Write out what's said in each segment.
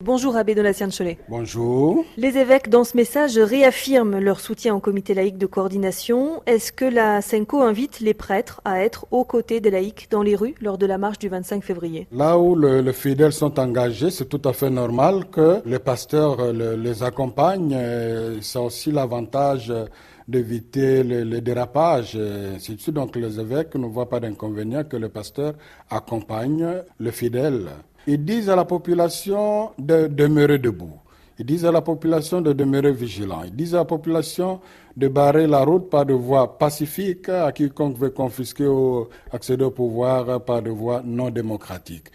Bonjour Abbé Donatien de Cholet. Bonjour. Les évêques dans ce message réaffirment leur soutien au comité laïque de coordination. Est-ce que la SENCO invite les prêtres à être aux côtés des laïcs dans les rues lors de la marche du 25 février? Là où les fidèles sont engagés, c'est tout à fait normal que les pasteurs les accompagnent. C'est aussi l'avantage d'éviter les dérapages. Ainsi de suite. Donc les évêques ne voient pas d'inconvénient que le pasteur accompagne le fidèle. Ils disent à la population de demeurer debout. Ils disent à la population de demeurer vigilant. Ils disent à la population de barrer la route par de voies pacifiques à quiconque veut confisquer ou accéder au pouvoir par de voies non démocratiques.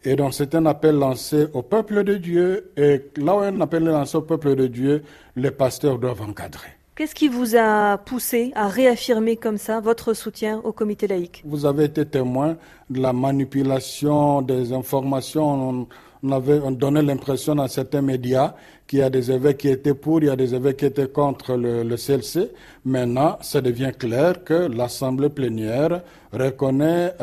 Et donc c'est un appel lancé au peuple de Dieu. Et là où un appel est lancé au peuple de Dieu, les pasteurs doivent encadrer. Qu'est-ce qui vous a poussé à réaffirmer comme ça votre soutien au comité laïque? Vous avez été témoin de la manipulation des informations. On donnait l'impression dans certains médias qu'il y a des évêques qui étaient pour, il y a des évêques qui étaient contre le CLC. Maintenant, ça devient clair que l'Assemblée plénière reconnaît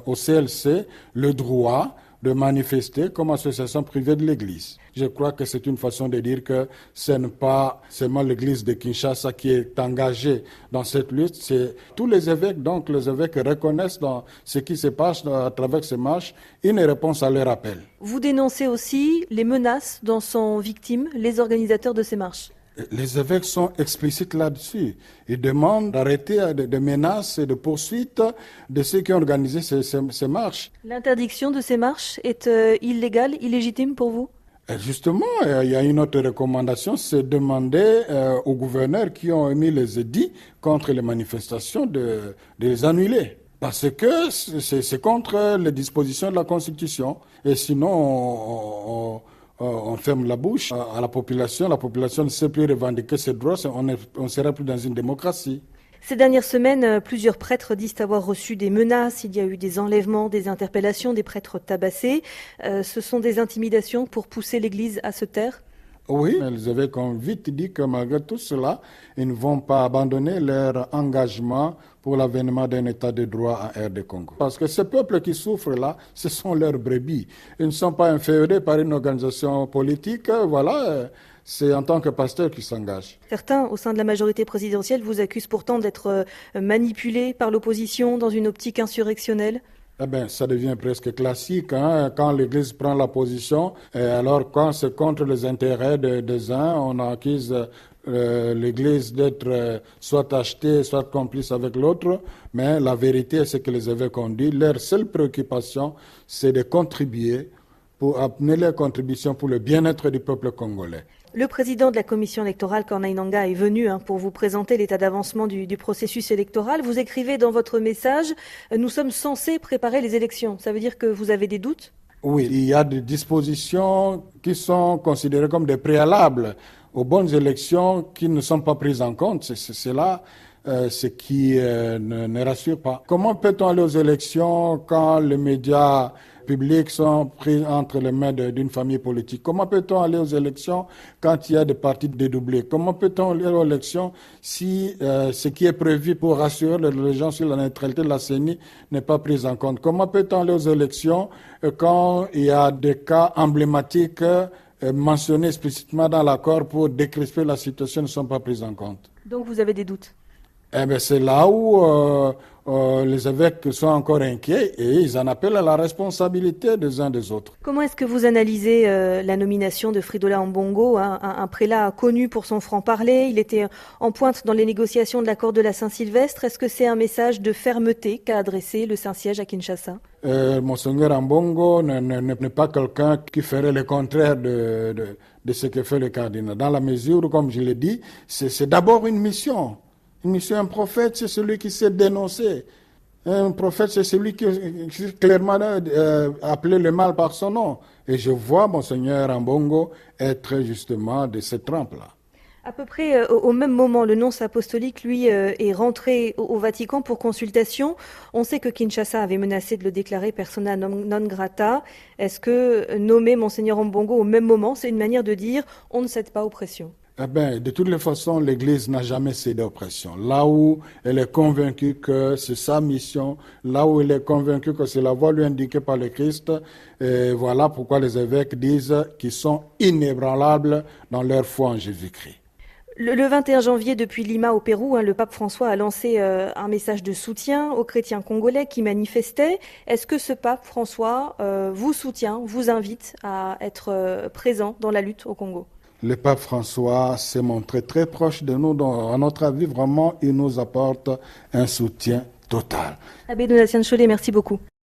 au CLC le droit de manifester comme association privée de l'Église. Je crois que c'est une façon de dire que ce n'est pas seulement l'Église de Kinshasa qui est engagée dans cette lutte, c'est tous les évêques. Donc les évêques reconnaissent dans ce qui se passe à travers ces marches une réponse à leur appel. Vous dénoncez aussi les menaces dont sont victimes les organisateurs de ces marches. Les évêques sont explicites là-dessus. Ils demandent d'arrêter des menaces et de poursuites de ceux qui ont organisé ces marches. L'interdiction de ces marches est illégale, illégitime pour vous? Justement, il y a une autre recommandation, c'est demander aux gouverneurs qui ont émis les édits contre les manifestations de les annuler. Parce que c'est contre les dispositions de la Constitution. Et sinon, on ferme la bouche à la population ne sait plus revendiquer ses droits, on ne sera plus dans une démocratie. Ces dernières semaines, plusieurs prêtres disent avoir reçu des menaces, il y a eu des enlèvements, des interpellations, des prêtres tabassés. Ce sont des intimidations pour pousser l'Église à se taire? Oui, mais les évêques ont vite dit que malgré tout cela, ils ne vont pas abandonner leur engagement pour l'avènement d'un État de droit en RD Congo. Parce que ce peuple qui souffre là, ce sont leurs brebis. Ils ne sont pas inféodés par une organisation politique, voilà. C'est en tant que pasteur qu'ils s'engagent. Certains, au sein de la majorité présidentielle, vous accusent pourtant d'être manipulés par l'opposition dans une optique insurrectionnelle. Eh bien, ça devient presque classique quand l'Église prend la position. Alors, quand c'est contre les intérêts des uns, on accuse l'Église d'être soit achetée, soit complice avec l'autre. Mais la vérité, c'est que les évêques ont dit, leur seule préoccupation, c'est de contribuer pour amener leurs contributions pour le bien-être du peuple congolais. Le président de la commission électorale, Corneille Nangaa, est venu pour vous présenter l'état d'avancement du processus électoral. Vous écrivez dans votre message « Nous sommes censés préparer les élections ». Ça veut dire que vous avez des doutes? Oui, il y a des dispositions qui sont considérées comme des préalables aux bonnes élections qui ne sont pas prises en compte. C'est là ce qui ne rassure pas. Comment peut-on aller aux élections quand les médias publics sont pris entre les mains d'une famille politique? Comment peut-on aller aux élections quand il y a des partis dédoublés? Comment peut-on aller aux élections si ce qui est prévu pour rassurer les gens sur la neutralité de la CENI n'est pas pris en compte? Comment peut-on aller aux élections quand il y a des cas emblématiques mentionnés explicitement dans l'accord pour décrisper la situation ne sont pas pris en compte? Donc vous avez des doutes? Eh bien, c'est là où les évêques sont encore inquiets et ils en appellent à la responsabilité des uns des autres. Comment est-ce que vous analysez la nomination de Fridola Ambongo, un prélat connu pour son franc-parler? Il était en pointe dans les négociations de l'accord de la Saint-Sylvestre. Est-ce que c'est un message de fermeté qu'a adressé le Saint-Siège à Kinshasa? Monseigneur Ambongo n'est pas quelqu'un qui ferait le contraire de ce que fait le cardinal. Dans la mesure où, comme je l'ai dit, c'est d'abord une mission. Un prophète, c'est celui qui sait dénoncer. Un prophète, c'est celui qui clairement appelé le mal par son nom. Et je vois Monseigneur Ambongo être justement de cette trempe-là. À peu près au même moment, le nonce apostolique, lui, est rentré au Vatican pour consultation. On sait que Kinshasa avait menacé de le déclarer persona non grata. Est-ce que nommer Monseigneur Ambongo au même moment, c'est une manière de dire on ne cède pas aux pressions? Eh bien, de toutes les façons, l'Église n'a jamais cédé aux pressions. Là où elle est convaincue que c'est sa mission, là où elle est convaincue que c'est la voie lui indiquée par le Christ, et voilà pourquoi les évêques disent qu'ils sont inébranlables dans leur foi en Jésus-Christ. Le 21 janvier, depuis Lima au Pérou, le pape François a lancé un message de soutien aux chrétiens congolais qui manifestaient. Est-ce que ce pape François vous soutient, vous invite à être présent dans la lutte au Congo? Le pape François s'est montré très proche de nous. À notre avis, vraiment, il nous apporte un soutien total. Abbé Donatien Cholet, merci beaucoup.